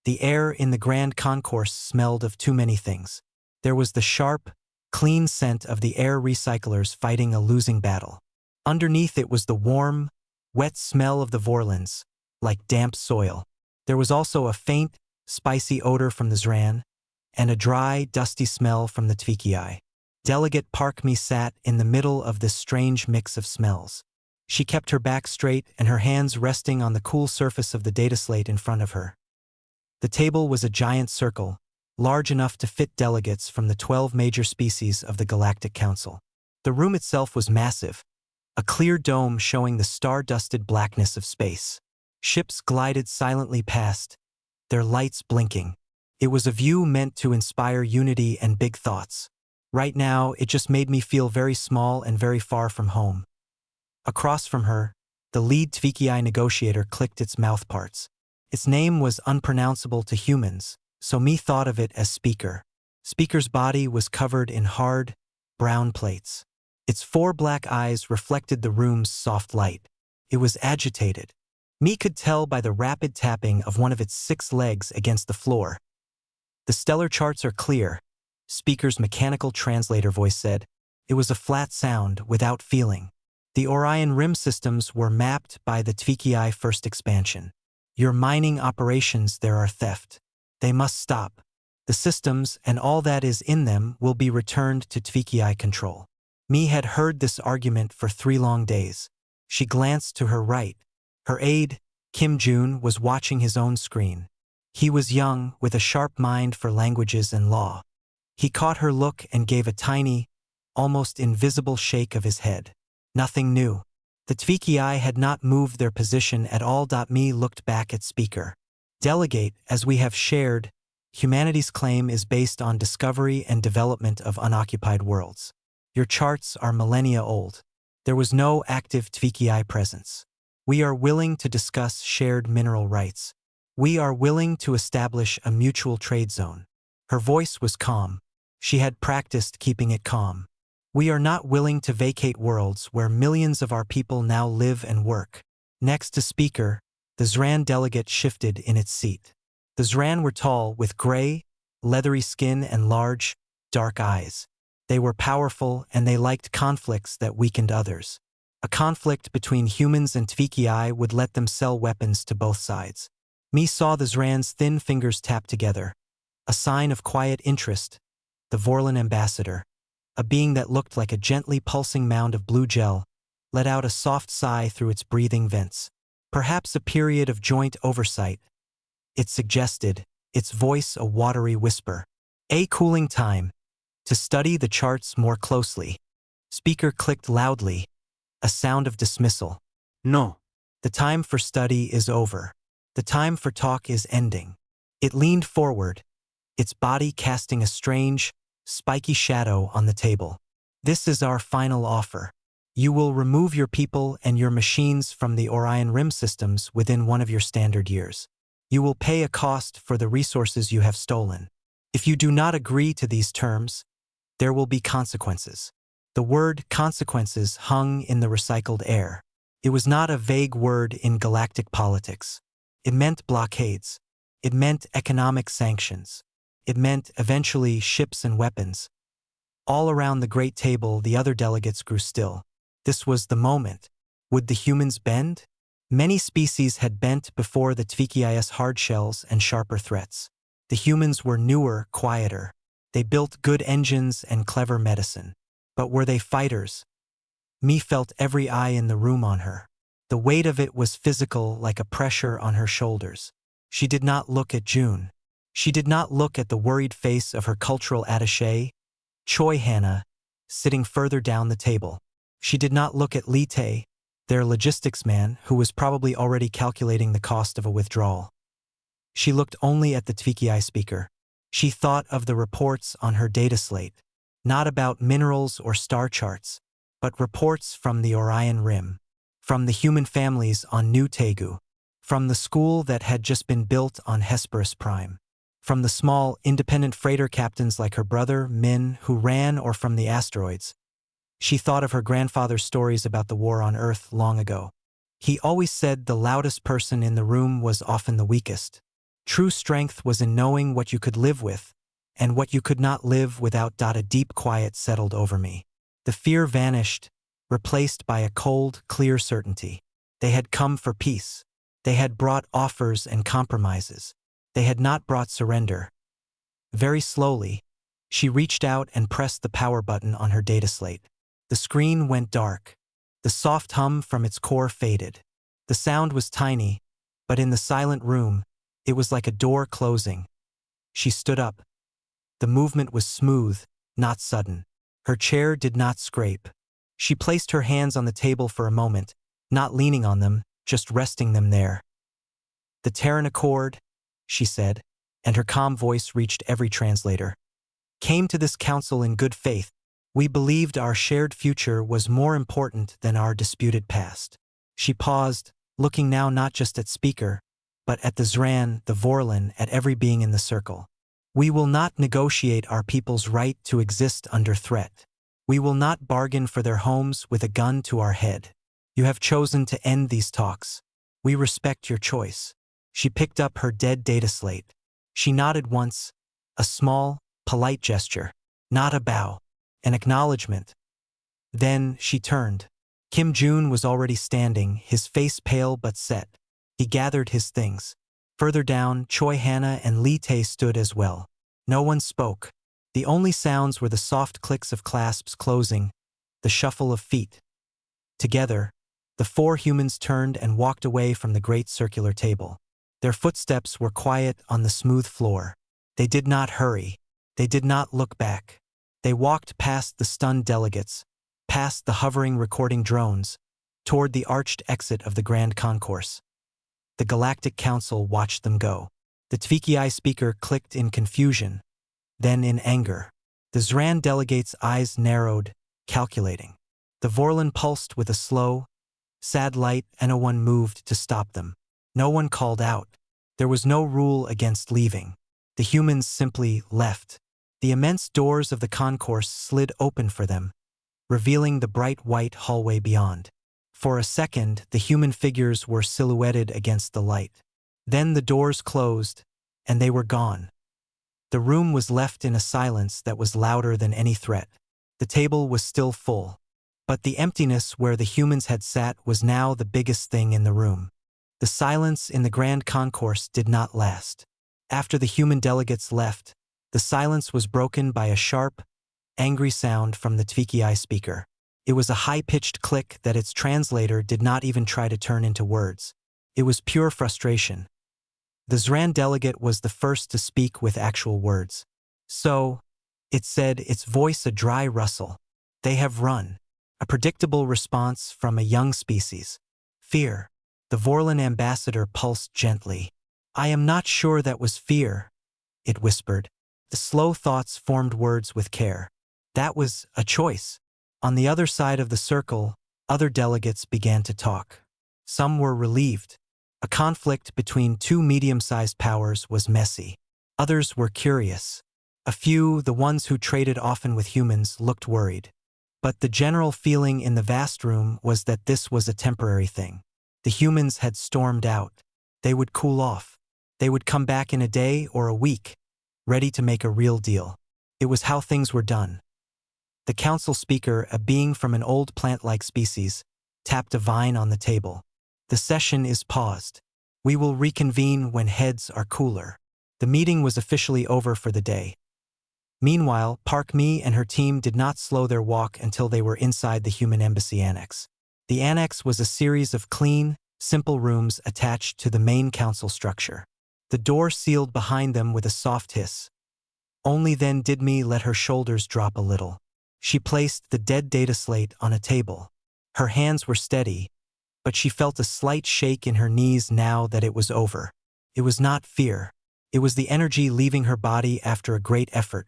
The air in the grand concourse smelled of too many things. There was the sharp, clean scent of the air recyclers fighting a losing battle. Underneath it was the warm, wet smell of the Vorlons, like damp soil. There was also a faint, spicy odor from the Zran, and a dry, dusty smell from the Tvki. Delegate Parkme sat in the middle of this strange mix of smells. She kept her back straight and her hands resting on the cool surface of the data slate in front of her. The table was a giant circle, large enough to fit delegates from the 12 major species of the Galactic Council. The room itself was massive, a clear dome showing the star-dusted blackness of space. Ships glided silently past, their lights blinking. It was a view meant to inspire unity and big thoughts. Right now, it just made me feel very small and very far from home. Across from her, the lead Tvki negotiator clicked its mouthparts. Its name was unpronounceable to humans, so me thought of it as Speaker. Speaker's body was covered in hard, brown plates. Its 4 black eyes reflected the room's soft light. It was agitated. Me could tell by the rapid tapping of one of its 6 legs against the floor. The stellar charts are clear, Speaker's mechanical translator voice said. It was a flat sound without feeling. The Orion Rim systems were mapped by the Tvki first expansion. Your mining operations there are theft. They must stop. The systems and all that is in them will be returned to Tvki control. Me had heard this argument for 3 long days. She glanced to her right. Her aide, Kim Jun, was watching his own screen. He was young, with a sharp mind for languages and law. He caught her look and gave a tiny, almost invisible shake of his head. Nothing new. The Tvki had not moved their position at all. Me looked back at Speaker. Delegate, as we have shared, humanity's claim is based on discovery and development of unoccupied worlds. Your charts are millennia old. There was no active Tvki presence. We are willing to discuss shared mineral rights. We are willing to establish a mutual trade zone. Her voice was calm. She had practiced keeping it calm. We are not willing to vacate worlds where millions of our people now live and work. Next to Speaker, the Zran delegate shifted in its seat. The Zran were tall, with gray, leathery skin and large, dark eyes. They were powerful and they liked conflicts that weakened others. A conflict between humans and Tvki would let them sell weapons to both sides. Me saw the Zran's thin fingers tap together, a sign of quiet interest. The Vorlon ambassador, a being that looked like a gently pulsing mound of blue gel, let out a soft sigh through its breathing vents. Perhaps a period of joint oversight. It suggested, its voice a watery whisper. A cooling time. To study the charts more closely. Speaker clicked loudly, a sound of dismissal. No. The time for study is over. The time for talk is ending. It leaned forward, its body casting a strange, spiky shadow on the table. This is our final offer. You will remove your people and your machines from the Orion Rim systems within one of your standard years. You will pay a cost for the resources you have stolen. If you do not agree to these terms, there will be consequences. The word consequences hung in the recycled air. It was not a vague word in galactic politics. It meant blockades. It meant economic sanctions. It meant, eventually, ships and weapons. All around the great table, the other delegates grew still. This was the moment. Would the humans bend? Many species had bent before the Tviki's hard shells and sharper threats. The humans were newer, quieter. They built good engines and clever medicine. But were they fighters? Me felt every eye in the room on her. The weight of it was physical, like a pressure on her shoulders. She did not look at June. She did not look at the worried face of her cultural attaché, Choi Hannah, sitting further down the table. She did not look at Li Tae, their logistics man, who was probably already calculating the cost of a withdrawal. She looked only at the Tvki speaker. She thought of the reports on her data slate, not about minerals or star charts, but reports from the Orion Rim, from the human families on New Tegu, from the school that had just been built on Hesperus Prime, from the small, independent freighter captains like her brother, Min, who ran, or from the asteroids. She thought of her grandfather's stories about the war on Earth long ago. He always said the loudest person in the room was often the weakest. True strength was in knowing what you could live with, and what you could not live without. A deep quiet settled over me. The fear vanished, replaced by a cold, clear certainty. They had come for peace. They had brought offers and compromises. They had not brought surrender. Very slowly, she reached out and pressed the power button on her data slate. The screen went dark. The soft hum from its core faded. The sound was tiny, but in the silent room, it was like a door closing. She stood up. The movement was smooth, not sudden. Her chair did not scrape. She placed her hands on the table for a moment, not leaning on them, just resting them there. "The Terran Accord," she said, and her calm voice reached every translator, "came to this council in good faith. We believed our shared future was more important than our disputed past." She paused, looking now not just at speaker, but at the Zran, the Vorlon, at every being in the circle. "We will not negotiate our people's right to exist under threat. We will not bargain for their homes with a gun to our head. You have chosen to end these talks. We respect your choice." She picked up her dead data slate. She nodded once, a small, polite gesture, not a bow, an acknowledgement. Then she turned. Kim Jun was already standing, his face pale but set. He gathered his things. Further down, Choi Hannah and Lee Tae stood as well. No one spoke. The only sounds were the soft clicks of clasps closing, the shuffle of feet. Together, the four humans turned and walked away from the great circular table. Their footsteps were quiet on the smooth floor. They did not hurry. They did not look back. They walked past the stunned delegates, past the hovering recording drones, toward the arched exit of the Grand Concourse. The Galactic Council watched them go. The TFI speaker clicked in confusion, then in anger. The Zran delegate's eyes narrowed, calculating. The Vorlon pulsed with a slow, sad light, and no one moved to stop them. No one called out. There was no rule against leaving. The humans simply left. The immense doors of the concourse slid open for them, revealing the bright white hallway beyond. For a second, the human figures were silhouetted against the light. Then the doors closed, and they were gone. The room was left in a silence that was louder than any threat. The table was still full, but the emptiness where the humans had sat was now the biggest thing in the room. The silence in the Grand Concourse did not last. After the human delegates left, the silence was broken by a sharp, angry sound from the TFI speaker. It was a high-pitched click that its translator did not even try to turn into words. It was pure frustration. The Zran delegate was the first to speak with actual words. "So," it said, its voice a dry rustle, "they have run." A predictable response from a young species. Fear. The Vorlon ambassador pulsed gently. "I am not sure that was fear," it whispered. The slow thoughts formed words with care. "That was a choice." On the other side of the circle, other delegates began to talk. Some were relieved. A conflict between two medium-sized powers was messy. Others were curious. A few, the ones who traded often with humans, looked worried. But the general feeling in the vast room was that this was a temporary thing. The humans had stormed out. They would cool off. They would come back in a day or a week, ready to make a real deal. It was how things were done. The council speaker, a being from an old plant-like species, tapped a vine on the table. "The session is paused. We will reconvene when heads are cooler." The meeting was officially over for the day. Meanwhile, Park Mi and her team did not slow their walk until they were inside the human embassy annex. The annex was a series of clean, simple rooms attached to the main council structure. The door sealed behind them with a soft hiss. Only then did Mi let her shoulders drop a little. She placed the dead data slate on a table. Her hands were steady, but she felt a slight shake in her knees now that it was over. It was not fear. It was the energy leaving her body after a great effort.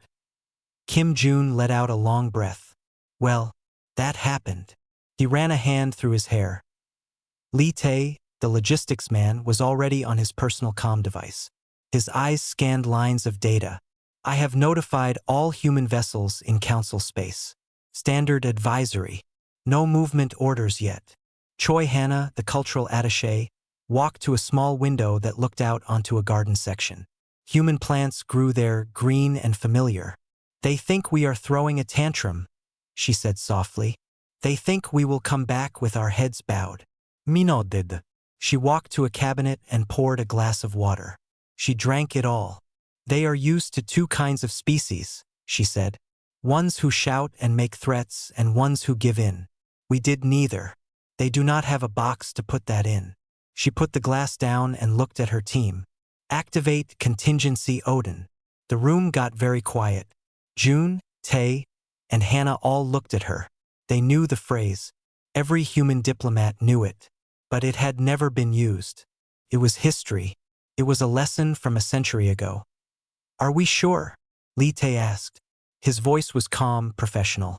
Kim Jun let out a long breath. "Well, that happened." He ran a hand through his hair. Lee Tae, the logistics man, was already on his personal comm device. His eyes scanned lines of data. "I have notified all human vessels in council space. Standard advisory. No movement orders yet." Choi Hannah, the cultural attaché, walked to a small window that looked out onto a garden section. Human plants grew there, green and familiar. They think we are throwing a tantrum, she said softly. They think we will come back with our heads bowed. Me nodded. She walked to a cabinet and poured a glass of water. She drank it all. They are used to two kinds of species, she said. Ones who shout and make threats and ones who give in. We did neither. They do not have a box to put that in. She put the glass down and looked at her team. Activate Contingency Odin. The room got very quiet. June, Tay, and Hannah all looked at her. They knew the phrase. Every human diplomat knew it. But it had never been used. It was history. It was a lesson from a century ago. Are we sure? Li Tay asked. His voice was calm, professional.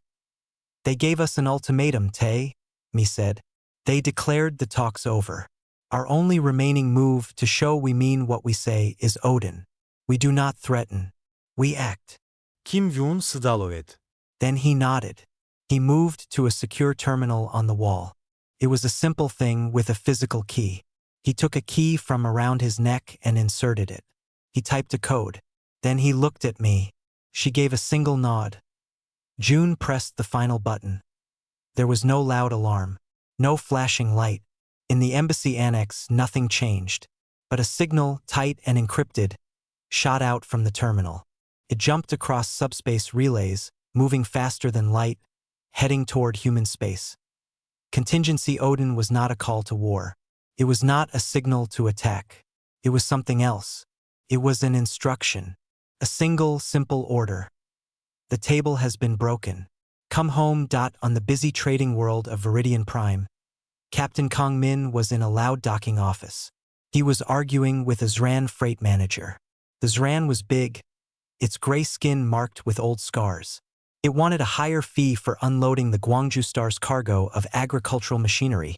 They gave us an ultimatum, Tay, Mi said. They declared the talks over. Our only remaining move to show we mean what we say is Odin. We do not threaten. We act. Kim Yoon Sdalovet. Then he nodded. He moved to a secure terminal on the wall. It was a simple thing with a physical key. He took a key from around his neck and inserted it. He typed a code. Then he looked at me. She gave a single nod. June pressed the final button. There was no loud alarm. No flashing light. In the embassy annex, nothing changed. But a signal, tight and encrypted, shot out from the terminal. It jumped across subspace relays, moving faster than light, heading toward human space. Contingency Odin was not a call to war. It was not a signal to attack. It was something else. It was an instruction. A single, simple order. The table has been broken. Come home. On the busy trading world of Viridian Prime, Captain Kong Min was in a loud docking office. He was arguing with a Zran freight manager. The Zran was big, its gray skin marked with old scars. It wanted a higher fee for unloading the Gwangju Star's cargo of agricultural machinery.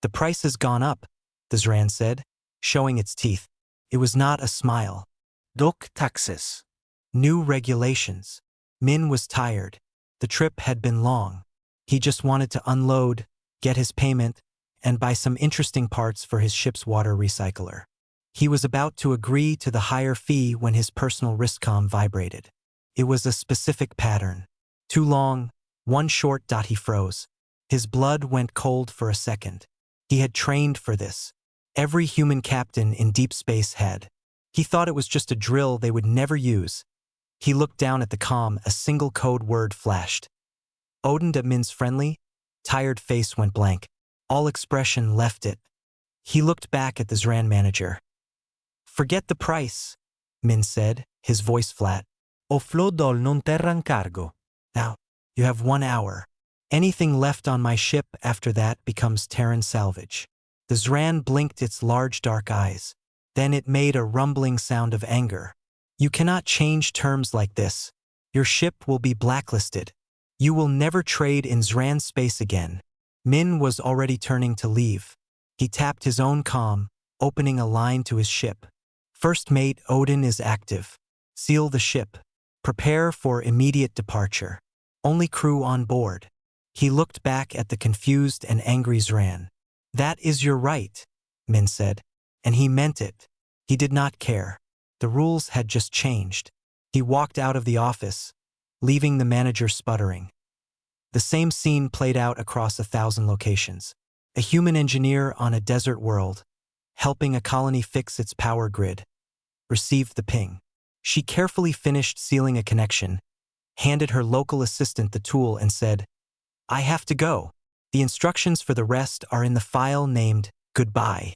The price has gone up, the Zran said, showing its teeth. It was not a smile. Dock taxes. New regulations. Min was tired. The trip had been long. He just wanted to unload, get his payment, and buy some interesting parts for his ship's water recycler. He was about to agree to the higher fee when his personal wristcom vibrated. It was a specific pattern. Too long, one short. He froze. His blood went cold for a second. He had trained for this. Every human captain in deep space had. He thought it was just a drill they would never use. He looked down at the comm. A single code word flashed. Odin. Min's friendly, tired face went blank. All expression left it. He looked back at the Zran manager. Forget the price, Min said, his voice flat. Offload non terran cargo. Now, you have 1 hour. Anything left on my ship after that becomes Terran salvage. The Zran blinked its large dark eyes. Then it made a rumbling sound of anger. You cannot change terms like this. Your ship will be blacklisted. You will never trade in Zran space again. Min was already turning to leave. He tapped his own comm, opening a line to his ship. First mate, Odin is active. Seal the ship. Prepare for immediate departure. Only crew on board. He looked back at the confused and angry Zran. That is your right, Min said. And he meant it. He did not care. The rules had just changed. He walked out of the office, leaving the manager sputtering. The same scene played out across 1,000 locations. A human engineer on a desert world, helping a colony fix its power grid, received the ping. She carefully finished sealing a connection, handed her local assistant the tool and said, I have to go. The instructions for the rest are in the file named Goodbye.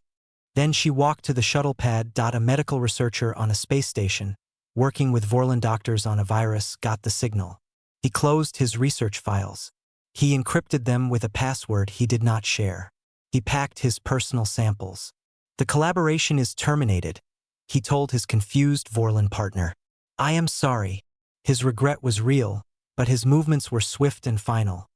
Then she walked to the shuttle pad. A medical researcher on a space station, working with Vorlon doctors on a virus, got the signal. He closed his research files. He encrypted them with a password he did not share. He packed his personal samples. The collaboration is terminated, he told his confused Vorlon partner. I am sorry. His regret was real, but his movements were swift and final.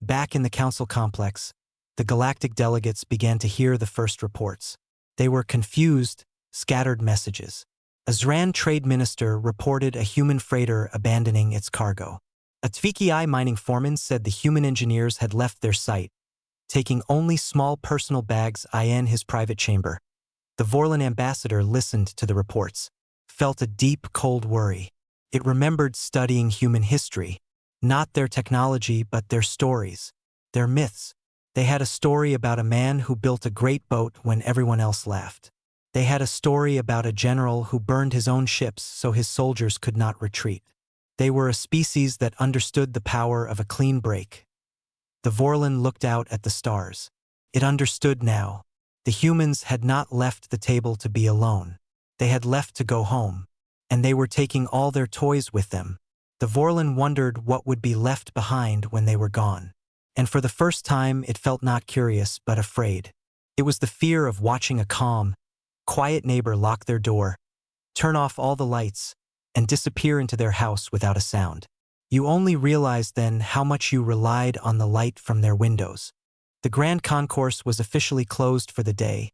Back in the council complex, the galactic delegates began to hear the first reports. They were confused, scattered messages. A Zran trade minister reported a human freighter abandoning its cargo. A Tviki mining foreman said the human engineers had left their site, taking only small personal bags in his private chamber. The Vorlon ambassador listened to the reports, felt a deep, cold worry. It remembered studying human history, not their technology but their stories, their myths. They had a story about a man who built a great boat when everyone else laughed. They had a story about a general who burned his own ships so his soldiers could not retreat. They were a species that understood the power of a clean break. The Vorlon looked out at the stars. It understood now. The humans had not left the table to be alone. They had left to go home. And they were taking all their toys with them. The Vorlon wondered what would be left behind when they were gone. And for the first time it felt not curious but afraid. It was the fear of watching a calm, quiet neighbor lock their door, turn off all the lights, and disappear into their house without a sound. You only realized then how much you relied on the light from their windows. The Grand Concourse was officially closed for the day,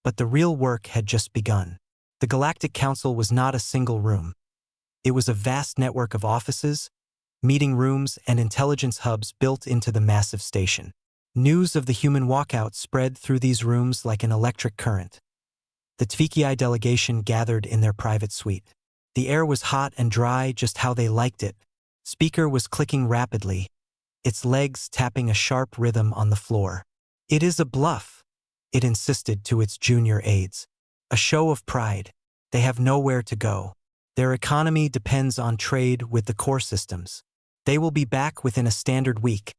but the real work had just begun. The Galactic Council was not a single room. It was a vast network of offices, meeting rooms, and intelligence hubs built into the massive station. News of the human walkout spread through these rooms like an electric current. The HFY delegation gathered in their private suite. The air was hot and dry, just how they liked it. Speaker was clicking rapidly, its legs tapping a sharp rhythm on the floor. "It is a bluff," it insisted to its junior aides. "A show of pride. They have nowhere to go. Their economy depends on trade with the core systems. They will be back within a standard week,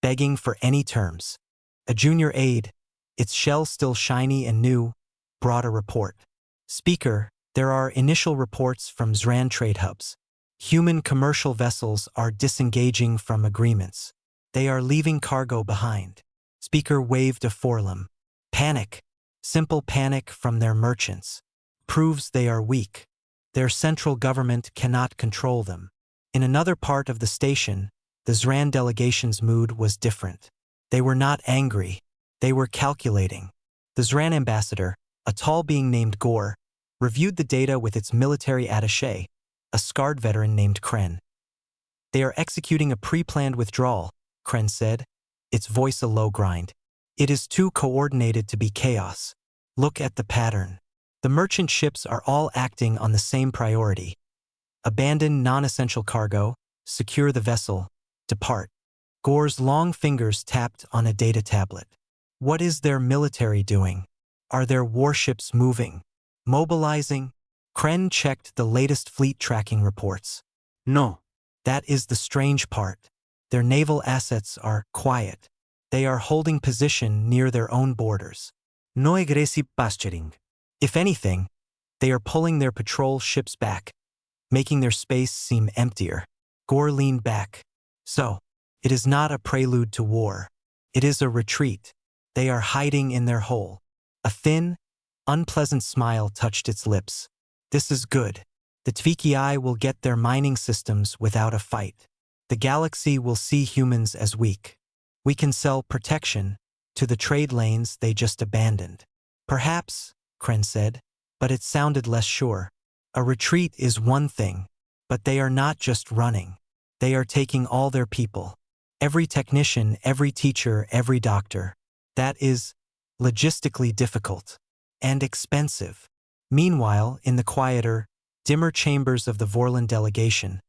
begging for any terms." A junior aide, its shell still shiny and new, brought a report. "Speaker, there are initial reports from Zran trade hubs. Human commercial vessels are disengaging from agreements. They are leaving cargo behind." Speaker waved a forelimb. "Panic. Simple panic from their merchants. Proves they are weak. Their central government cannot control them." In another part of the station, the Zran delegation's mood was different. They were not angry. They were calculating. The Zran ambassador, a tall being named Gore, reviewed the data with its military attaché, a scarred veteran named Kren. "They are executing a pre-planned withdrawal," Kren said, its voice a low grind. "It is too coordinated to be chaos. Look at the pattern. The merchant ships are all acting on the same priority. Abandon non-essential cargo, secure the vessel, depart." Gore's long fingers tapped on a data tablet. "What is their military doing? Are their warships moving? Mobilizing?" Kren checked the latest fleet tracking reports. "No. That is the strange part. Their naval assets are quiet. They are holding position near their own borders. No aggressive posturing. If anything, they are pulling their patrol ships back, making their space seem emptier." Gore leaned back. "So, it is not a prelude to war. It is a retreat. They are hiding in their hole." A thin, unpleasant smile touched its lips. "This is good. The HFY will get their mining systems without a fight. The galaxy will see humans as weak. We can sell protection to the trade lanes they just abandoned." "Perhaps," Kren said, but it sounded less sure. "A retreat is one thing, but they are not just running. They are taking all their people. Every technician, every teacher, every doctor. That is logistically difficult and expensive." Meanwhile, in the quieter, dimmer chambers of the Vorlon delegation,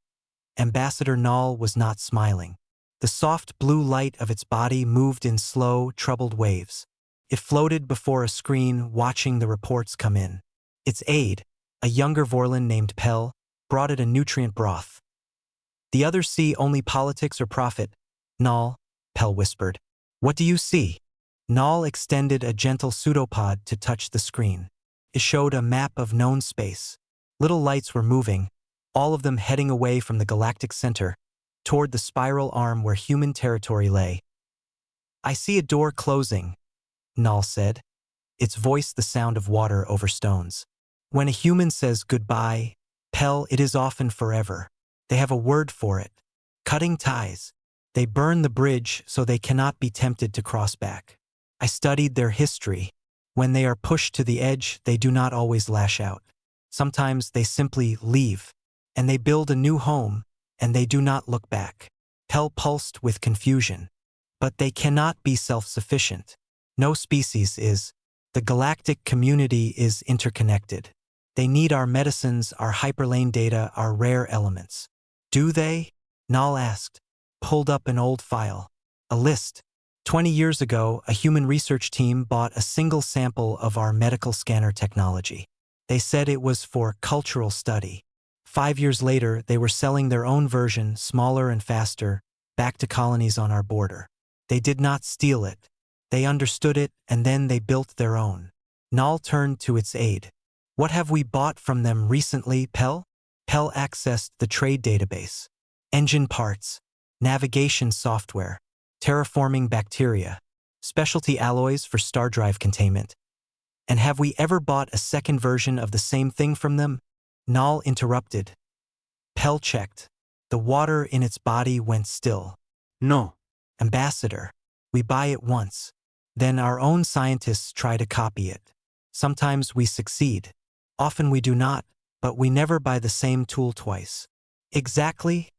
Ambassador Nall was not smiling. The soft blue light of its body moved in slow, troubled waves. It floated before a screen, watching the reports come in. Its aide, a younger Vorlon named Pell, brought it a nutrient broth. "The others see only politics or profit." "Nall," Pell whispered. "What do you see?" Nall extended a gentle pseudopod to touch the screen. It showed a map of known space. Little lights were moving, all of them heading away from the galactic center, toward the spiral arm where human territory lay. "I see a door closing," Nall said, its voice the sound of water over stones. "When a human says goodbye, Pell, it is often forever. They have a word for it. Cutting ties. They burn the bridge so they cannot be tempted to cross back. I studied their history. When they are pushed to the edge, they do not always lash out. Sometimes they simply leave, and they build a new home, and they do not look back." Pell pulsed with confusion. But they cannot be self-sufficient. No species is. The galactic community is interconnected. They need our medicines, our hyperlane data, our rare elements. Do they? Nal asked, pulled up an old file. A list. 20 years ago, a human research team bought a single sample of our medical scanner technology. They said it was for cultural study. 5 years later, they were selling their own version, smaller and faster, back to colonies on our border. They did not steal it. They understood it, and then they built their own. Nal turned to its aide. What have we bought from them recently, Pell? Pell accessed the trade database. Engine parts, navigation software, terraforming bacteria, specialty alloys for star drive containment. And have we ever bought a second version of the same thing from them? Nal interrupted. Pell checked. The water in its body went still. No. Ambassador, we buy it once. Then our own scientists try to copy it. Sometimes we succeed. Often we do not, but we never buy the same tool twice. Exactly,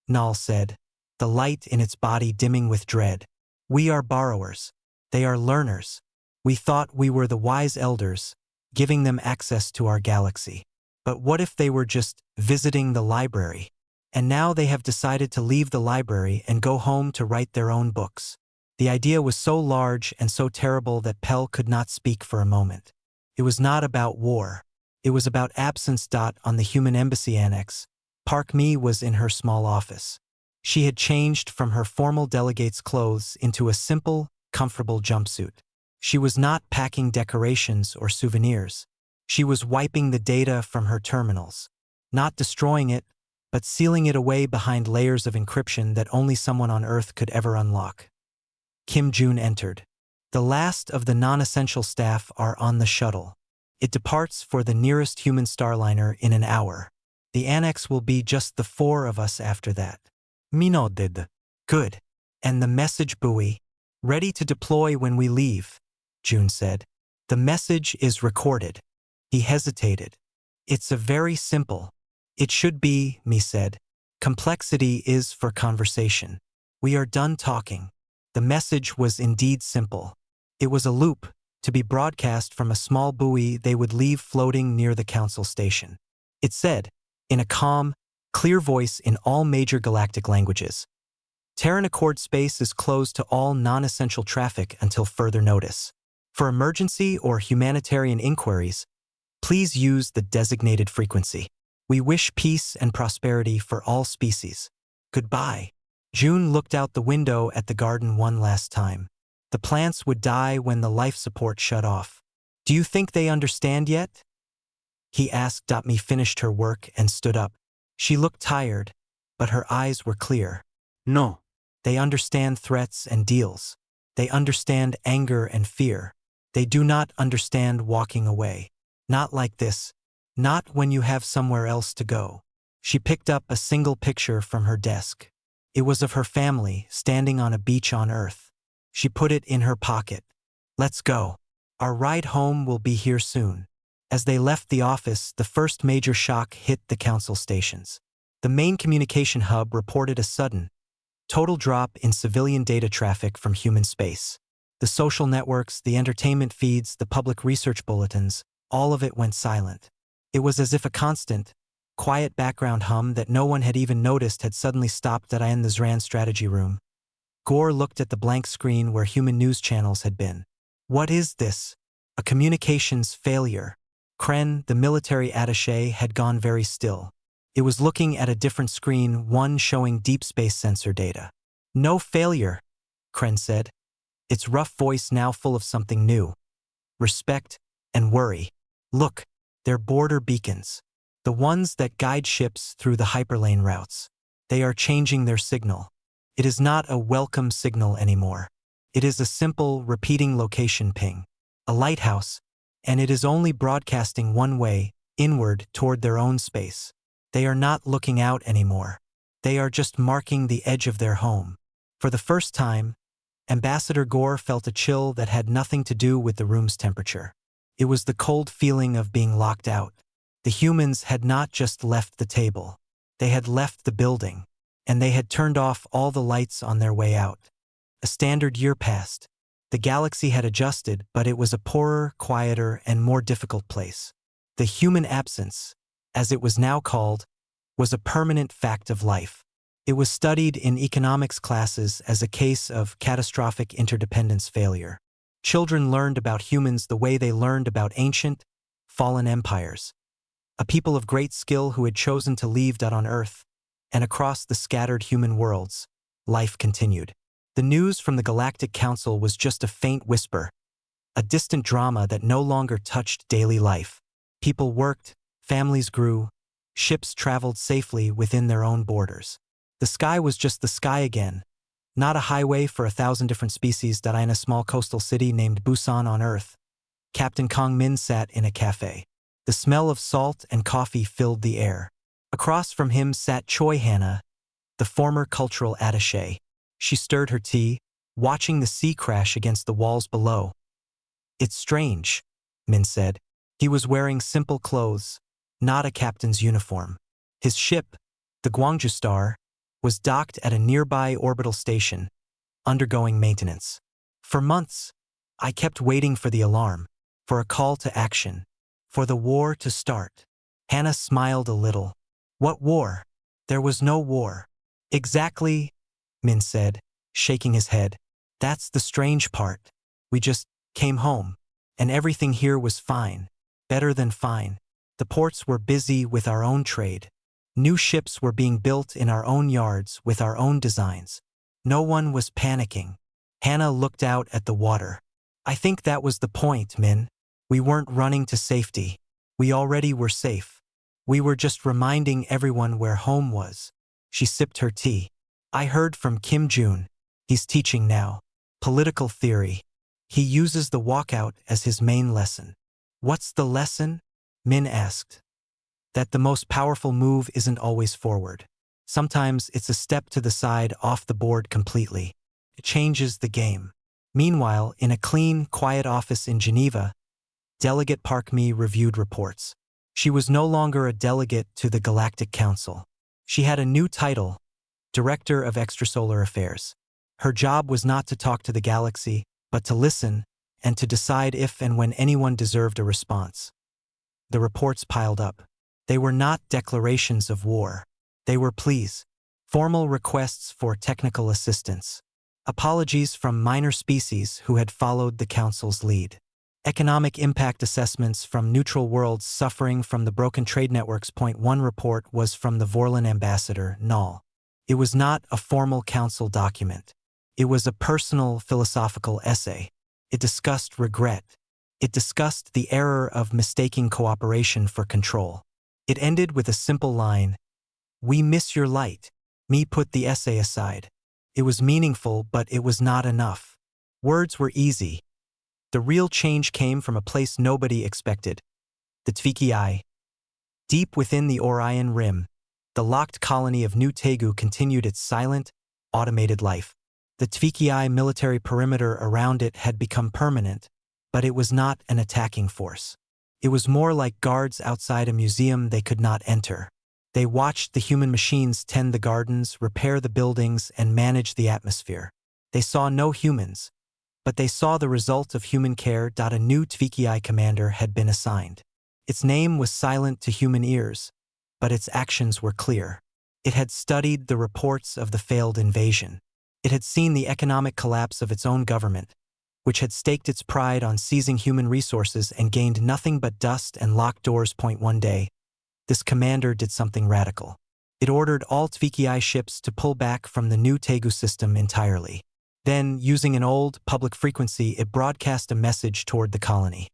Nal said, the light in its body dimming with dread. We are borrowers. They are learners. We thought we were the wise elders, giving them access to our galaxy. But what if they were just visiting the library? And now they have decided to leave the library and go home to write their own books. The idea was so large and so terrible that Pell could not speak for a moment. It was not about war. It was about absence. On the human embassy annex, Park Mi was in her small office. She had changed from her formal delegate's clothes into a simple, comfortable jumpsuit. She was not packing decorations or souvenirs. She was wiping the data from her terminals, not destroying it, but sealing it away behind layers of encryption that only someone on Earth could ever unlock. Kim Jun entered. The last of the non-essential staff are on the shuttle. It departs for the nearest human starliner in an hour. The annex will be just the 4 of us after that. Mi nodded. Good. And the message buoy? Ready to deploy when we leave, June said. The message is recorded. He hesitated. It's a very simple. It should be, Mi said. Complexity is for conversation. We are done talking. The message was indeed simple. It was a loop, to be broadcast from a small buoy they would leave floating near the council station. It said, in a calm, clear voice in all major galactic languages, Terran Accord space is closed to all non-essential traffic until further notice. For emergency or humanitarian inquiries, please use the designated frequency. We wish peace and prosperity for all species. Goodbye. June looked out the window at the garden one last time. The plants would die when the life support shut off. Do you think they understand yet? He asked. Mi finished her work and stood up. She looked tired, but her eyes were clear. No. They understand threats and deals. They understand anger and fear. They do not understand walking away. Not like this. Not when you have somewhere else to go. She picked up a single picture from her desk. It was of her family standing on a beach on Earth. She put it in her pocket. Let's go. Our ride home will be here soon. As they left the office, the first major shock hit the council stations. The main communication hub reported a sudden, total drop in civilian data traffic from human space. The social networks, the entertainment feeds, the public research bulletins, all of it went silent. It was as if a constant, quiet background hum that no one had even noticed had suddenly stopped in the Zran strategy room. Gore looked at the blank screen where human news channels had been. What is this? A communications failure. Kren, the military attaché, had gone very still. It was looking at a different screen, one showing deep space sensor data. No failure, Kren said. Its rough voice now full of something new. Respect and worry. Look, they're border beacons. The ones that guide ships through the hyperlane routes. They are changing their signal. It is not a welcome signal anymore. It is a simple, repeating location ping. A lighthouse, and it is only broadcasting one way, inward toward their own space. They are not looking out anymore. They are just marking the edge of their home. For the first time, Ambassador Gore felt a chill that had nothing to do with the room's temperature. It was the cold feeling of being locked out. The humans had not just left the table. They had left the building, and they had turned off all the lights on their way out. A standard year passed. The galaxy had adjusted, but it was a poorer, quieter, and more difficult place. The human absence, as it was now called, was a permanent fact of life. It was studied in economics classes as a case of catastrophic interdependence failure. Children learned about humans the way they learned about ancient, fallen empires. A people of great skill who had chosen to leave on Earth, and across the scattered human worlds, life continued. The news from the Galactic Council was just a faint whisper, a distant drama that no longer touched daily life. People worked, families grew, ships traveled safely within their own borders. The sky was just the sky again, not a highway for 1,000 different species. In a small coastal city named Busan on Earth, Captain Kong Min sat in a cafe. The smell of salt and coffee filled the air. Across from him sat Choi Hannah, the former cultural attaché. She stirred her tea, watching the sea crash against the walls below. "It's strange," Min said. He was wearing simple clothes, not a captain's uniform. His ship, the Gwangju Star, was docked at a nearby orbital station, undergoing maintenance. For months, I kept waiting for the alarm, for a call to action, for the war to start. Hannah smiled a little. "What war? There was no war." "Exactly," Min said, shaking his head. "That's the strange part. We just came home, and everything here was fine, better than fine. The ports were busy with our own trade. New ships were being built in our own yards with our own designs. No one was panicking." Hannah looked out at the water. "I think that was the point, Min. We weren't running to safety. We already were safe. We were just reminding everyone where home was." She sipped her tea. "I heard from Kim Jun. He's teaching now. Political theory. He uses the walkout as his main lesson." "What's the lesson?" Min asked. "That the most powerful move isn't always forward. Sometimes it's a step to the side, off the board completely. It changes the game." Meanwhile, in a clean, quiet office in Geneva, Delegate Park Mi reviewed reports. She was no longer a delegate to the Galactic Council. She had a new title, Director of Extrasolar Affairs. Her job was not to talk to the galaxy, but to listen and to decide if and when anyone deserved a response. The reports piled up. They were not declarations of war. They were pleas, formal requests for technical assistance, apologies from minor species who had followed the Council's lead, economic impact assessments from neutral worlds suffering from the broken trade networks. One report was from the Vorlon ambassador, Null. It was not a formal Council document. It was a personal philosophical essay. It discussed regret. It discussed the error of mistaking cooperation for control. It ended with a simple line, "We miss your light." Mi put the essay aside. It was meaningful, but it was not enough. Words were easy. The real change came from a place nobody expected, the Tvki. Deep within the Orion Rim, the locked colony of New Tegu continued its silent, automated life. The Tvki military perimeter around it had become permanent, but it was not an attacking force. It was more like guards outside a museum they could not enter. They watched the human machines tend the gardens, repair the buildings, and manage the atmosphere. They saw no humans, but they saw the result of human care. A new Tvki commander had been assigned. Its name was silent to human ears, but its actions were clear. It had studied the reports of the failed invasion. It had seen the economic collapse of its own government, which had staked its pride on seizing human resources and gained nothing but dust and locked doors. One day, this commander did something radical. It ordered all Tvki ships to pull back from the New Tegu system entirely. Then, using an old public frequency, it broadcast a message toward the colony.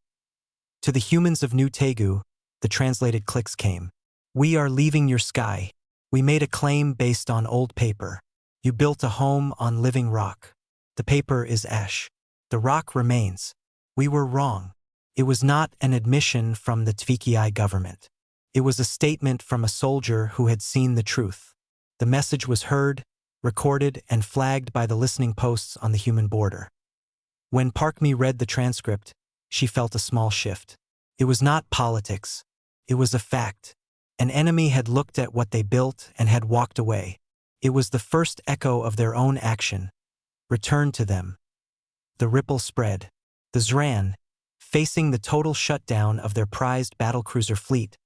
To the humans of New Tegu, the translated clicks came. "We are leaving your sky. We made a claim based on old paper. You built a home on living rock. The paper is ash. The rock remains. We were wrong." It was not an admission from the Tvki government. It was a statement from a soldier who had seen the truth. The message was heard, recorded, and flagged by the listening posts on the human border. When Park Mi read the transcript, she felt a small shift. It was not politics. It was a fact. An enemy had looked at what they built and had walked away. It was the first echo of their own action, Return to them. The ripple spread. The Zran, facing the total shutdown of their prized battlecruiser fleet,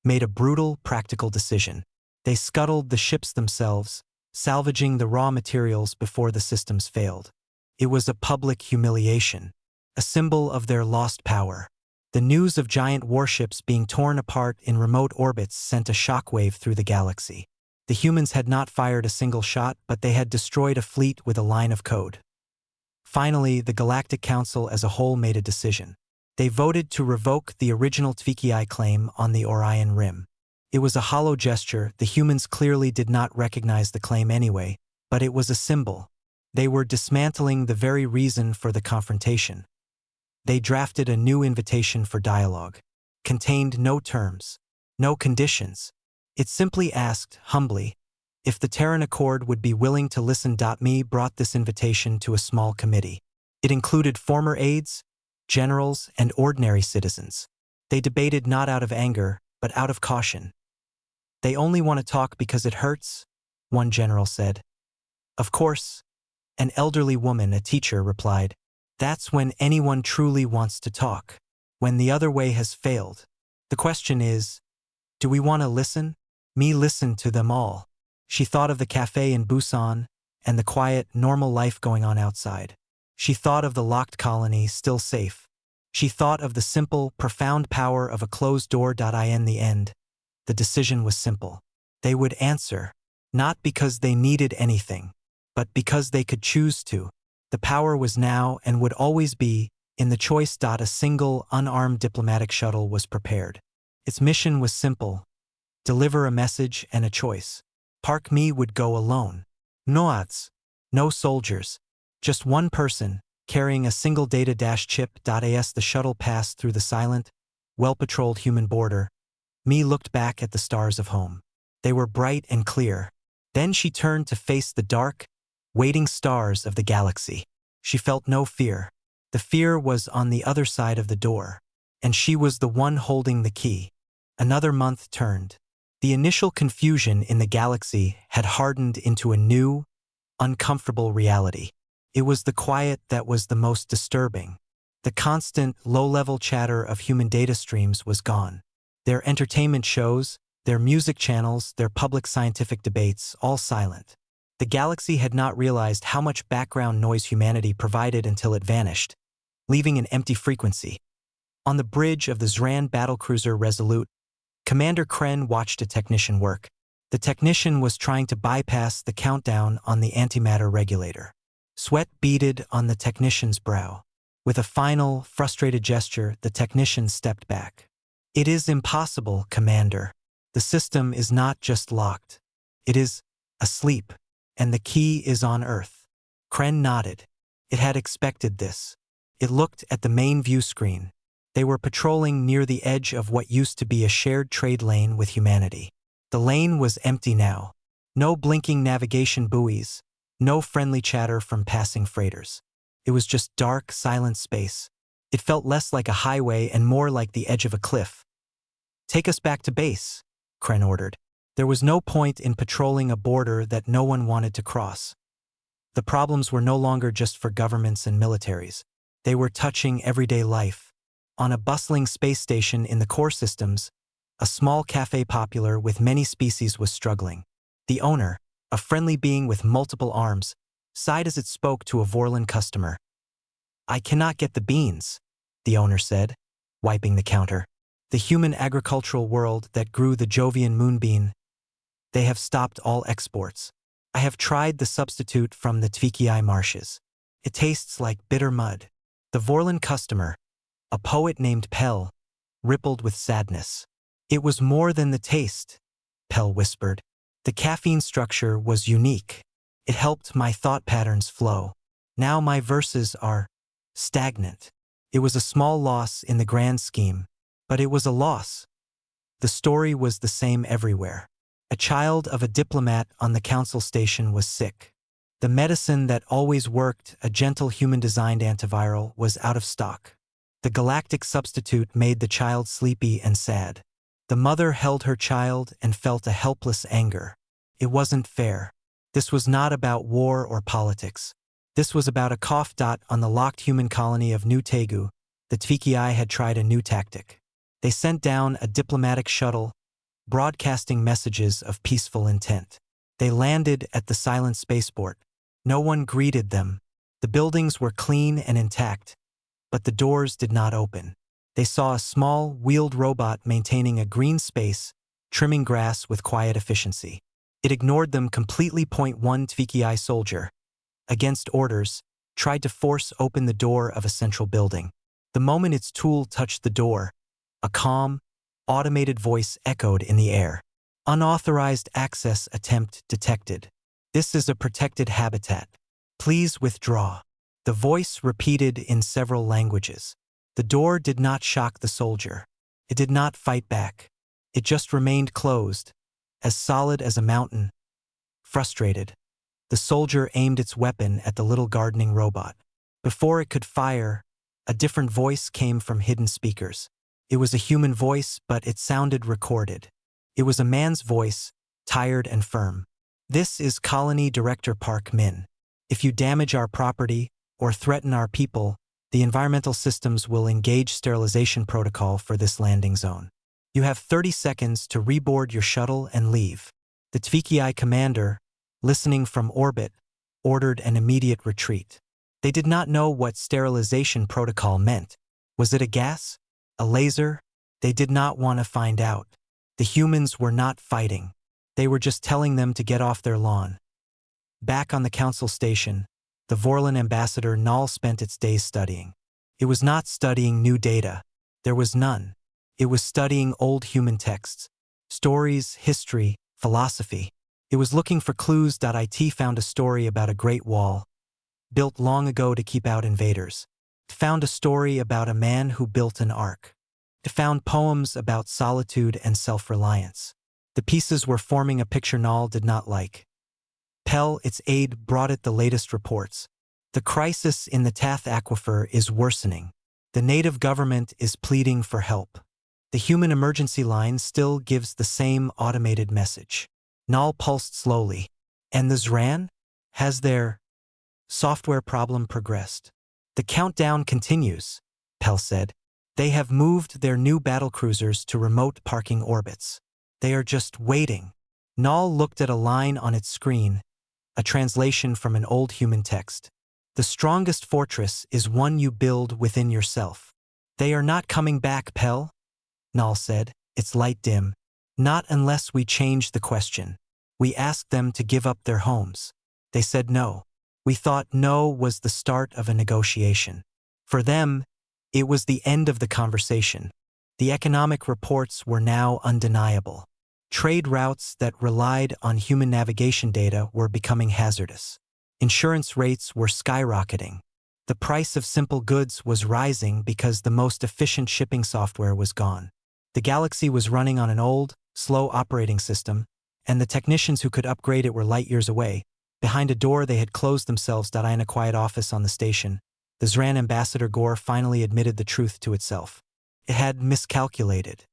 made a brutal, practical decision. They scuttled the ships themselves, salvaging the raw materials before the systems failed. It was a public humiliation, a symbol of their lost power. The news of giant warships being torn apart in remote orbits sent a shockwave through the galaxy. The humans had not fired a single shot, but they had destroyed a fleet with a line of code. Finally, the Galactic Council as a whole made a decision. They voted to revoke the original HFY claim on the Orion Rim. It was a hollow gesture. The humans clearly did not recognize the claim anyway, but it was a symbol. They were dismantling the very reason for the confrontation. They drafted a new invitation for dialogue. Contained no terms, no conditions. It simply asked, humbly, if the Terran Accord would be willing to listen. Me brought this invitation to a small committee. It included former aides, generals, and ordinary citizens. They debated not out of anger, but out of caution. They only want to talk because it hurts, one general said. Of course, an elderly woman, a teacher, replied. That's when anyone truly wants to talk, when the other way has failed. The question is, do we want to listen? Me listened to them all. She thought of the cafe in Busan and the quiet, normal life going on outside. She thought of the locked colony, still safe. She thought of the simple, profound power of a closed door. In the end, the decision was simple. They would answer, not because they needed anything, but because they could choose to. The power was now and would always be in the choice. A single, unarmed diplomatic shuttle was prepared. Its mission was simple: deliver a message and a choice. Park Me would go alone. No odds, no soldiers, just one person, carrying a single data-chip. As the shuttle passed through the silent, well-patrolled human border, Me looked back at the stars of home. They were bright and clear. Then she turned to face the dark, waiting stars of the galaxy. She felt no fear. The fear was on the other side of the door, and she was the one holding the key. Another month turned. The initial confusion in the galaxy had hardened into a new, uncomfortable reality. It was the quiet that was the most disturbing. The constant, low-level chatter of human data streams was gone. Their entertainment shows, their music channels, their public scientific debates, all silent. The galaxy had not realized how much background noise humanity provided until it vanished, leaving an empty frequency. On the bridge of the Zran battlecruiser Resolute, Commander Kren watched a technician work. The technician was trying to bypass the countdown on the antimatter regulator. Sweat beaded on the technician's brow. With a final, frustrated gesture, the technician stepped back. It is impossible, Commander. The system is not just locked. It is asleep, and the key is on Earth. Kren nodded. It had expected this. It looked at the main view screen. They were patrolling near the edge of what used to be a shared trade lane with humanity. The lane was empty now. No blinking navigation buoys, no friendly chatter from passing freighters. It was just dark, silent space. It felt less like a highway and more like the edge of a cliff. Take us back to base, Kren ordered. There was no point in patrolling a border that no one wanted to cross. The problems were no longer just for governments and militaries. They were touching everyday life. On a bustling space station in the core systems, a small cafe popular with many species was struggling. The owner, a friendly being with multiple arms, sighed as it spoke to a Vorlon customer. I cannot get the beans, the owner said, wiping the counter. The human agricultural world that grew the Jovian moonbean, they have stopped all exports. I have tried the substitute from the HFY marshes. It tastes like bitter mud. The Vorlon customer, a poet named Pell, rippled with sadness. It was more than the taste, Pell whispered. The caffeine structure was unique. It helped my thought patterns flow. Now my verses are stagnant. It was a small loss in the grand scheme, but it was a loss. The story was the same everywhere. A child of a diplomat on the council station was sick. The medicine that always worked, a gentle human-designed antiviral, was out of stock. The galactic substitute made the child sleepy and sad. The mother held her child and felt a helpless anger. It wasn't fair. This was not about war or politics. This was about a cough dot on the locked human colony of New Tegu. The HFY had tried a new tactic. They sent down a diplomatic shuttle, broadcasting messages of peaceful intent. They landed at the silent spaceport. No one greeted them. The buildings were clean and intact, but the doors did not open. They saw a small, wheeled robot maintaining a green space, trimming grass with quiet efficiency. It ignored them completely. One HFY soldier, against orders, tried to force open the door of a central building. The moment its tool touched the door, a calm, automated voice echoed in the air. Unauthorized access attempt detected. This is a protected habitat. Please withdraw. The voice repeated in several languages. The door did not shock the soldier. It did not fight back. It just remained closed, as solid as a mountain. Frustrated, the soldier aimed its weapon at the little gardening robot. Before it could fire, a different voice came from hidden speakers. It was a human voice, but it sounded recorded. It was a man's voice, tired and firm. This is Colony Director Park Min. If you damage our property or threaten our people, the environmental systems will engage sterilization protocol for this landing zone. You have 30 seconds to reboard your shuttle and leave. The HFY commander, listening from orbit, ordered an immediate retreat. They did not know what sterilization protocol meant. Was it a gas? A laser? They did not want to find out. The humans were not fighting. They were just telling them to get off their lawn. Back on the council station, the Vorlon ambassador Null spent its days studying. It was not studying new data. There was none. It was studying old human texts, stories, history, philosophy. It was looking for clues. It found a story about a great wall, built long ago to keep out invaders. It found a story about a man who built an ark. It found poems about solitude and self-reliance. The pieces were forming a picture Null did not like. Pell, its aide, brought it the latest reports. The crisis in the Tath Aquifer is worsening. The native government is pleading for help. The human emergency line still gives the same automated message. Null pulsed slowly. And the Zran? Has their software problem progressed? The countdown continues, Pell said. They have moved their new battlecruisers to remote parking orbits. They are just waiting. Null looked at a line on its screen, a translation from an old human text. The strongest fortress is one you build within yourself. They are not coming back, Pell, Null said, its light dim. Not unless we change the question. We asked them to give up their homes. They said no. We thought no was the start of a negotiation. For them, it was the end of the conversation. The economic reports were now undeniable. Trade routes that relied on human navigation data were becoming hazardous. Insurance rates were skyrocketing. The price of simple goods was rising because the most efficient shipping software was gone. The Galaxy was running on an old, slow operating system, and the technicians who could upgrade it were light years away. Behind a door they had closed themselves. In a quiet office on the station, the Zran ambassador Gore finally admitted the truth to itself. It had miscalculated.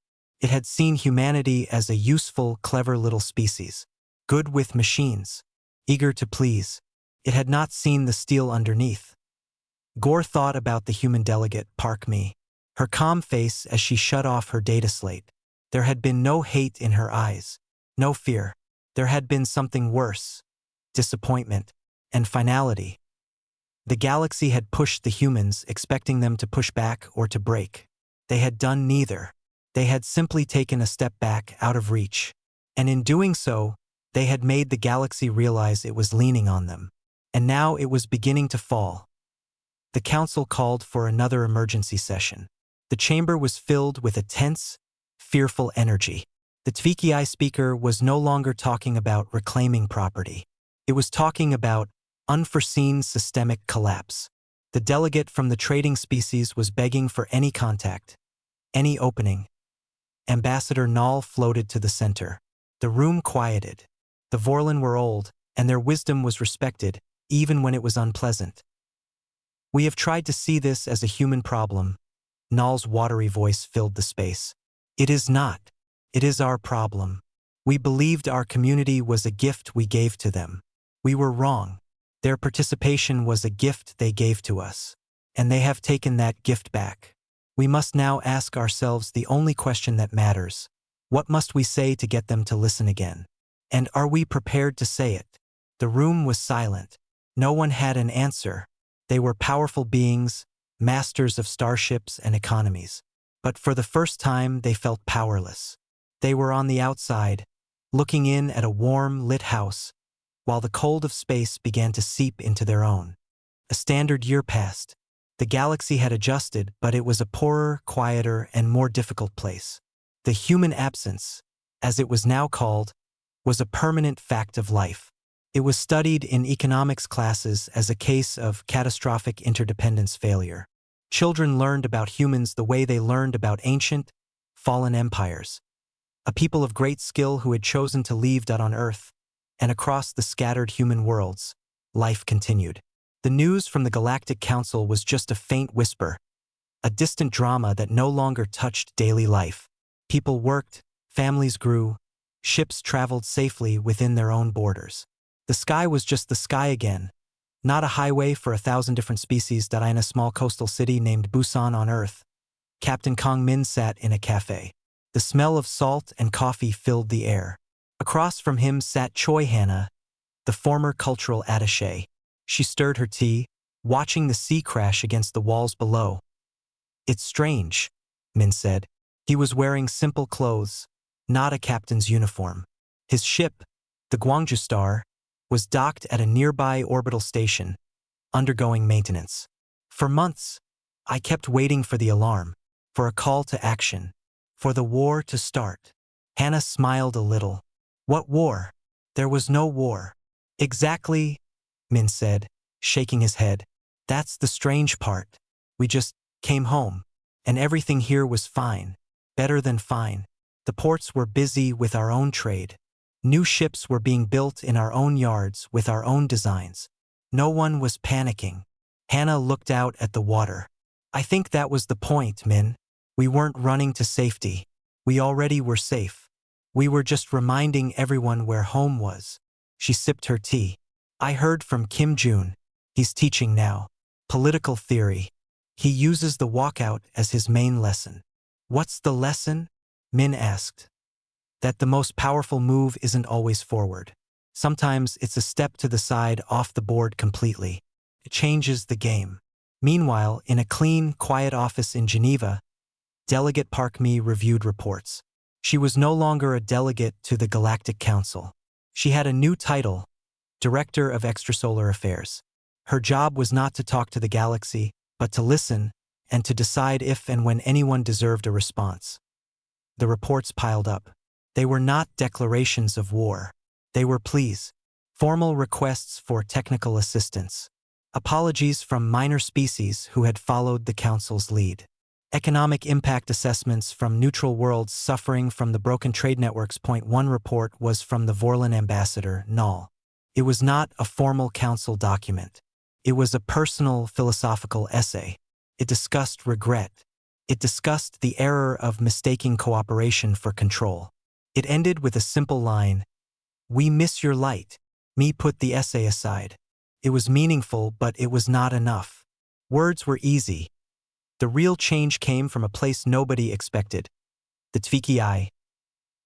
It had seen humanity as a useful, clever little species, good with machines, eager to please. It had not seen the steel underneath. Gore thought about the human delegate, Park Me, her calm face as she shut off her data slate. There had been no hate in her eyes, no fear. There had been something worse, disappointment, and finality. The Galaxy had pushed the humans, expecting them to push back or to break. They had done neither. They had simply taken a step back, out of reach. And in doing so, they had made the Galaxy realize it was leaning on them. And now it was beginning to fall. The council called for another emergency session. The chamber was filled with a tense, fearful energy. The HFY speaker was no longer talking about reclaiming property. It was talking about unforeseen systemic collapse. The delegate from the trading species was begging for any contact, any opening. Ambassador Null floated to the center. The room quieted. The Vorlon were old, and their wisdom was respected, even when it was unpleasant. We have tried to see this as a human problem. Null's watery voice filled the space. It is not. It is our problem. We believed our community was a gift we gave to them. We were wrong. Their participation was a gift they gave to us, and they have taken that gift back. We must now ask ourselves the only question that matters. What must we say to get them to listen again? And are we prepared to say it? The room was silent. No one had an answer. They were powerful beings, masters of starships and economies. But for the first time, they felt powerless. They were on the outside, looking in at a warm, lit house, while the cold of space began to seep into their own. A standard year passed. The galaxy had adjusted, but it was a poorer, quieter, and more difficult place. The human absence, as it was now called, was a permanent fact of life. It was studied in economics classes as a case of catastrophic interdependence failure. Children learned about humans the way they learned about ancient, fallen empires. A people of great skill who had chosen to leave on Earth, and across the scattered human worlds, life continued. The news from the Galactic Council was just a faint whisper, a distant drama that no longer touched daily life. People worked, families grew, ships traveled safely within their own borders. The sky was just the sky again, not a highway for 1,000 different species that in a small coastal city named Busan on Earth. Captain Kong Min sat in a cafe. The smell of salt and coffee filled the air. Across from him sat Choi Hannah, the former cultural attaché. She stirred her tea, watching the sea crash against the walls below. "It's strange," Min said. He was wearing simple clothes, not a captain's uniform. His ship, the Gwangju Star, was docked at a nearby orbital station, undergoing maintenance. For months, I kept waiting for the alarm, for a call to action, for the war to start. Hannah smiled a little. What war? There was no war. Exactly, Min said, shaking his head. That's the strange part. We just came home, and everything here was fine, better than fine. The ports were busy with our own trade. New ships were being built in our own yards with our own designs. No one was panicking. Hannah looked out at the water. I think that was the point, Min. We weren't running to safety. We already were safe. We were just reminding everyone where home was. She sipped her tea. I heard from Kim Jun. He's teaching now. Political theory. He uses the walkout as his main lesson. What's the lesson? Min asked. That the most powerful move isn't always forward. Sometimes it's a step to the side off the board completely. It changes the game. Meanwhile, in a clean, quiet office in Geneva, Delegate Park Mi reviewed reports. She was no longer a delegate to the Galactic Council. She had a new title, Director of Extrasolar Affairs. Her job was not to talk to the galaxy, but to listen and to decide if and when anyone deserved a response. The reports piled up. They were not declarations of war. They were pleas, formal requests for technical assistance, apologies from minor species who had followed the Council's lead, economic impact assessments from neutral worlds suffering from the broken trade networks. One report was from the Vorlon ambassador, Null. It was not a formal Council document. It was a personal philosophical essay. It discussed regret. It discussed the error of mistaking cooperation for control. It ended with a simple line, "We miss your light." Mi put the essay aside. It was meaningful, but it was not enough. Words were easy. The real change came from a place nobody expected. The Tvki.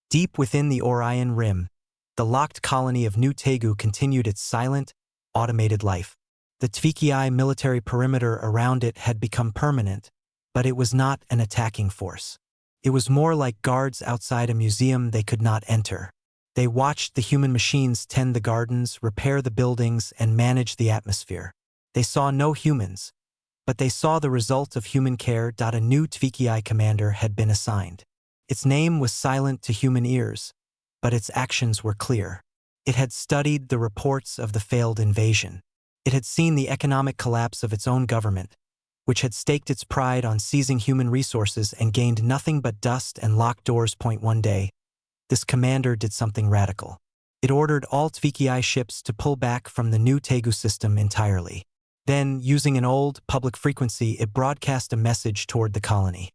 Deep within the Orion Rim, the locked colony of New Tegu continued its silent, automated life. The Tvki military perimeter around it had become permanent, but it was not an attacking force. It was more like guards outside a museum they could not enter. They watched the human machines tend the gardens, repair the buildings, and manage the atmosphere. They saw no humans, but they saw the result of human care. A new Tvki commander had been assigned. Its name was silent to human ears, but its actions were clear. It had studied the reports of the failed invasion. It had seen the economic collapse of its own government, which had staked its pride on seizing human resources and gained nothing but dust and locked doors. One day, this commander did something radical. It ordered all Tvki ships to pull back from the new Tegu system entirely. Then, using an old, public frequency, it broadcast a message toward the colony.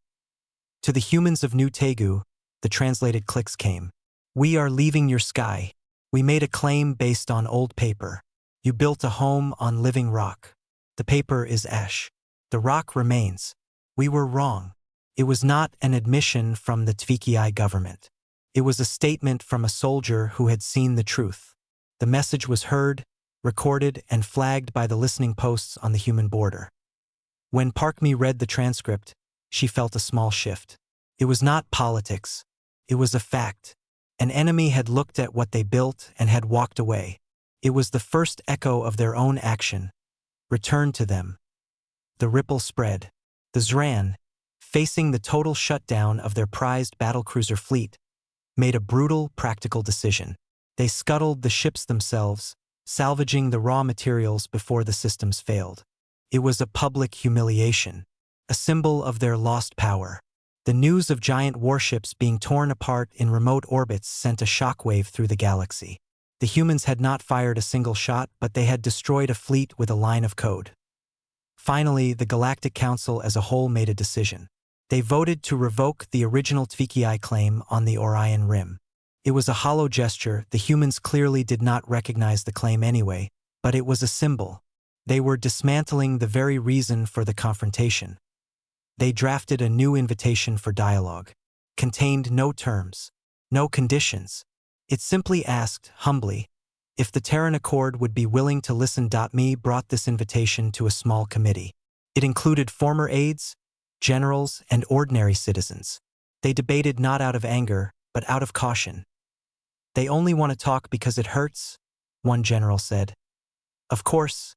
To the humans of New Tegu, the translated clicks came. We are leaving your sky. We made a claim based on old paper. You built a home on living rock. The paper is ash. The rock remains. We were wrong. It was not an admission from the HFY government. It was a statement from a soldier who had seen the truth. The message was heard, recorded, and flagged by the listening posts on the human border. When Park Mi read the transcript, she felt a small shift. It was not politics. It was a fact. An enemy had looked at what they built and had walked away. It was the first echo of their own action, returned to them. The ripple spread. The Zran, facing the total shutdown of their prized battlecruiser fleet, made a brutal, practical decision. They scuttled the ships themselves, salvaging the raw materials before the systems failed. It was a public humiliation, a symbol of their lost power. The news of giant warships being torn apart in remote orbits sent a shockwave through the galaxy. The humans had not fired a single shot, but they had destroyed a fleet with a line of code. Finally, the Galactic Council as a whole made a decision. They voted to revoke the original HFY claim on the Orion Rim. It was a hollow gesture. The humans clearly did not recognize the claim anyway, but it was a symbol. They were dismantling the very reason for the confrontation. They drafted a new invitation for dialogue. Contained no terms, no conditions. It simply asked, humbly, if the Terran Accord would be willing to listen. Me brought this invitation to a small committee. It included former aides, generals, and ordinary citizens. They debated not out of anger, but out of caution. They only want to talk because it hurts, one general said. Of course,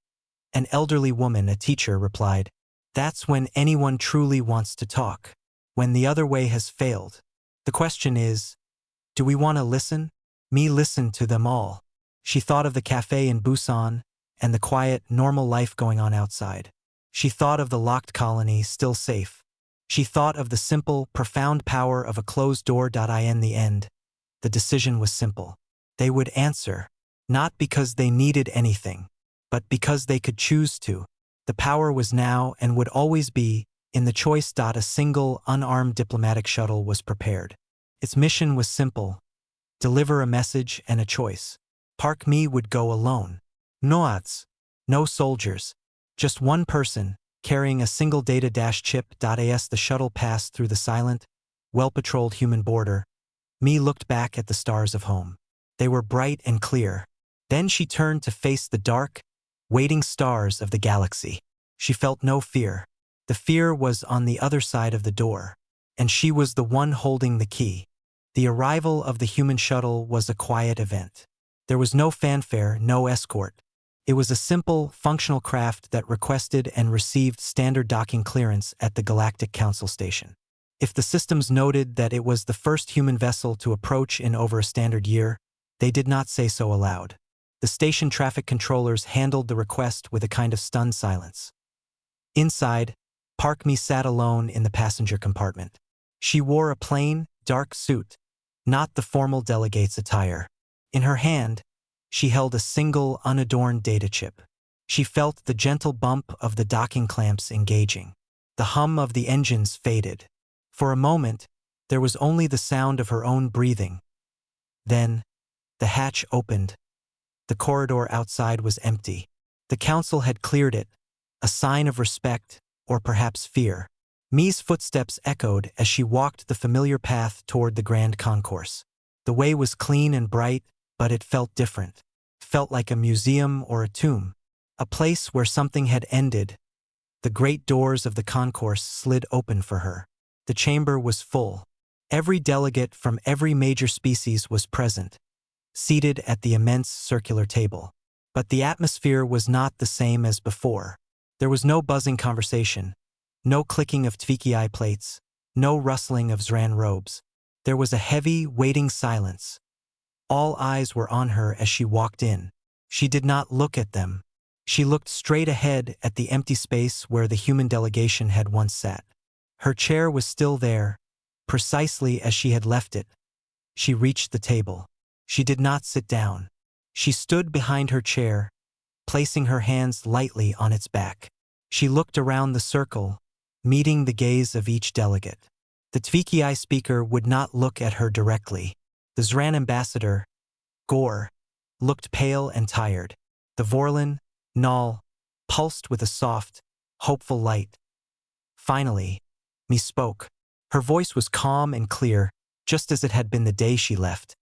an elderly woman, a teacher, replied. That's when anyone truly wants to talk, when the other way has failed. The question is, do we want to listen? Me listened to them all. She thought of the cafe in Busan and the quiet, normal life going on outside. She thought of the locked colony, still safe. She thought of the simple, profound power of a closed door. In the end, the decision was simple. They would answer, not because they needed anything, but because they could choose to. The power was now and would always be in the choice. A single, unarmed diplomatic shuttle was prepared. Its mission was simple: deliver a message and a choice. Park Mi would go alone. No odds, no soldiers, just one person, carrying a single data chip. As the shuttle passed through the silent, well-patrolled human border, Mi looked back at the stars of home. They were bright and clear. Then she turned to face the dark, waiting stars of the galaxy. She felt no fear. The fear was on the other side of the door, and she was the one holding the key. The arrival of the human shuttle was a quiet event. There was no fanfare, no escort. It was a simple, functional craft that requested and received standard docking clearance at the Galactic Council station. If the systems noted that it was the first human vessel to approach in over a standard year, they did not say so aloud. The station traffic controllers handled the request with a kind of stunned silence. Inside, Park Mi sat alone in the passenger compartment. She wore a plain, dark suit, not the formal delegate's attire. In her hand, she held a single, unadorned data chip. She felt the gentle bump of the docking clamps engaging. The hum of the engines faded. For a moment, there was only the sound of her own breathing. Then, the hatch opened. The corridor outside was empty. The council had cleared it, a sign of respect, or perhaps fear. Mi's footsteps echoed as she walked the familiar path toward the grand concourse. The way was clean and bright, but it felt different. Felt like a museum or a tomb, a place where something had ended. The great doors of the concourse slid open for her. The chamber was full. Every delegate from every major species was present, seated at the immense circular table. But the atmosphere was not the same as before. There was no buzzing conversation, no clicking of HFY plates, no rustling of Zran robes. There was a heavy, waiting silence. All eyes were on her as she walked in. She did not look at them. She looked straight ahead at the empty space where the human delegation had once sat. Her chair was still there, precisely as she had left it. She reached the table. She did not sit down. She stood behind her chair, placing her hands lightly on its back. She looked around the circle, meeting the gaze of each delegate. The HFY speaker would not look at her directly. The Zran ambassador, Gore, looked pale and tired. The Vorlon, Null, pulsed with a soft, hopeful light. Finally, me spoke. Her voice was calm and clear, just as it had been the day she left.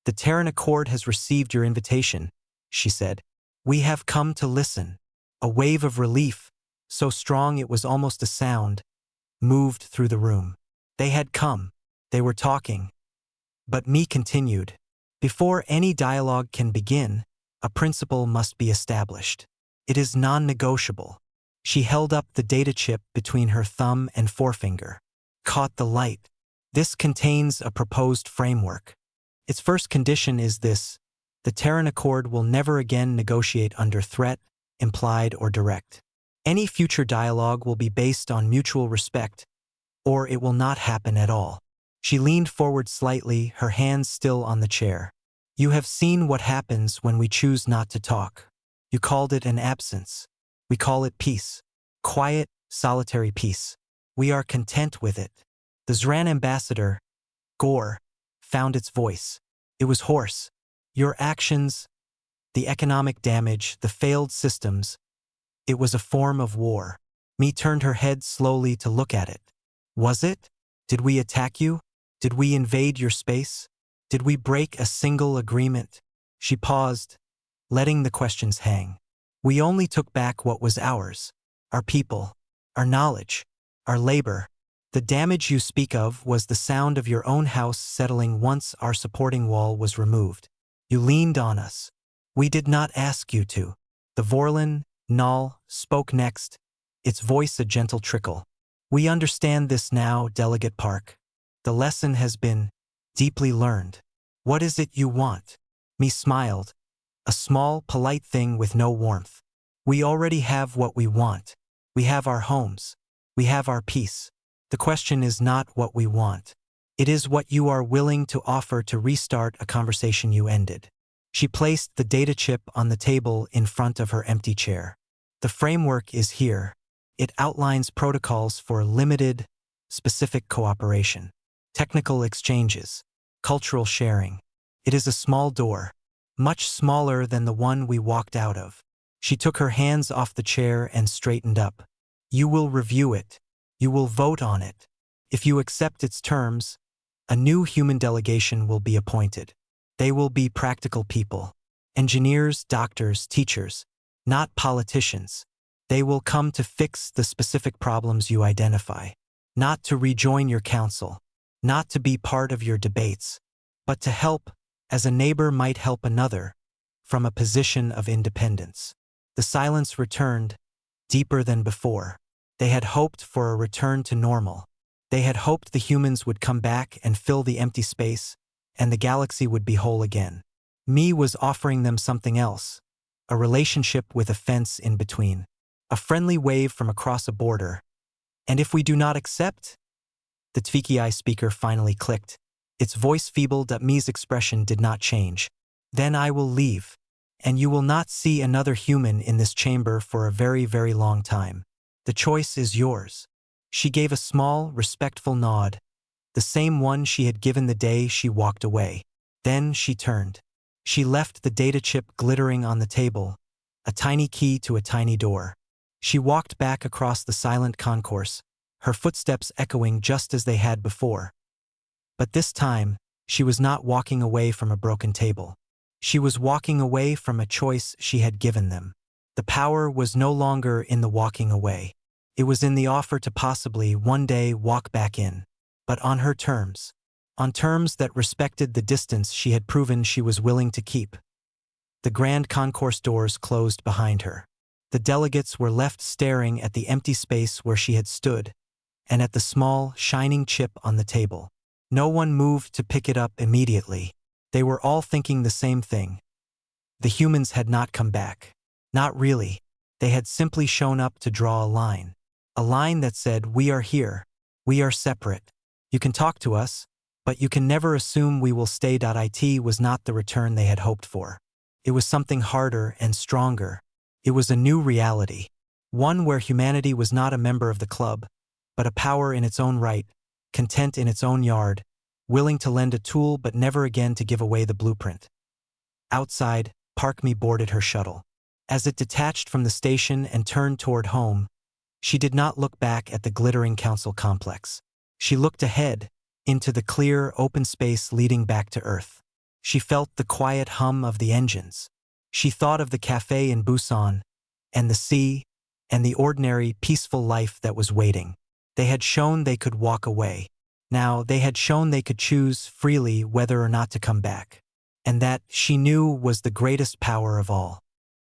The Terran Accord has received your invitation, she said. We have come to listen. A wave of relief, so strong it was almost a sound, moved through the room. They had come. They were talking. But me continued. Before any dialogue can begin, a principle must be established. It is non-negotiable. She held up the data chip between her thumb and forefinger. Caught the light. This contains a proposed framework. Its first condition is this: the Terran Accord will never again negotiate under threat, implied or direct. Any future dialogue will be based on mutual respect, or it will not happen at all. She leaned forward slightly, her hands still on the chair. You have seen what happens when we choose not to talk. You called it an absence. We call it peace. Quiet, solitary peace. We are content with it. The Zran ambassador, Gore, found its voice. It was hoarse. Your actions, the economic damage, the failed systems, it was a form of war. Me turned her head slowly to look at it. Was it? Did we attack you? Did we invade your space? Did we break a single agreement? She paused, letting the questions hang. We only took back what was ours. Our people, our knowledge, our labor. The damage you speak of was the sound of your own house settling once our supporting wall was removed. You leaned on us. We did not ask you to. The Vorlon, Null, spoke next, its voice a gentle trickle. We understand this now, Delegate Park. The lesson has been deeply learned. What is it you want? Me smiled. A small, polite thing with no warmth. We already have what we want. We have our homes. We have our peace. The question is not what we want. It is what you are willing to offer to restart a conversation you ended. She placed the data chip on the table in front of her empty chair. The framework is here. It outlines protocols for limited, specific cooperation, technical exchanges, cultural sharing. It is a small door, much smaller than the one we walked out of. She took her hands off the chair and straightened up. You will review it. You will vote on it. If you accept its terms, a new human delegation will be appointed. They will be practical people. Engineers, doctors, teachers, not politicians. They will come to fix the specific problems you identify, not to rejoin your council, not to be part of your debates, but to help, as a neighbor might help another, from a position of independence. The silence returned, deeper than before. They had hoped for a return to normal. They had hoped the humans would come back and fill the empty space, and the galaxy would be whole again. Me was offering them something else, a relationship with a fence in between, a friendly wave from across a border. And if we do not accept? The Tvikii speaker finally clicked. Its voice feebled, but Me's expression did not change. Then I will leave, and you will not see another human in this chamber for a very, very long time. The choice is yours. She gave a small, respectful nod, the same one she had given the day she walked away. Then she turned. She left the data chip glittering on the table, a tiny key to a tiny door. She walked back across the silent concourse, her footsteps echoing just as they had before. But this time, she was not walking away from a broken table. She was walking away from a choice she had given them. The power was no longer in the walking away. It was in the offer to possibly one day walk back in, but on her terms, on terms that respected the distance she had proven she was willing to keep. The grand concourse doors closed behind her. The delegates were left staring at the empty space where she had stood, and at the small, shining chip on the table. No one moved to pick it up immediately. They were all thinking the same thing. The humans had not come back. Not really. They had simply shown up to draw a line. A line that said, we are here. We are separate. You can talk to us, but you can never assume we will stay. It was not the return they had hoped for. It was something harder and stronger. It was a new reality. One where humanity was not a member of the club, but a power in its own right, content in its own yard, willing to lend a tool but never again to give away the blueprint. Outside, Park Me boarded her shuttle. As it detached from the station and turned toward home, she did not look back at the glittering council complex. She looked ahead, into the clear, open space leading back to Earth. She felt the quiet hum of the engines. She thought of the cafe in Busan, and the sea, and the ordinary, peaceful life that was waiting. They had shown they could walk away. Now they had shown they could choose freely whether or not to come back. And that, she knew, was the greatest power of all.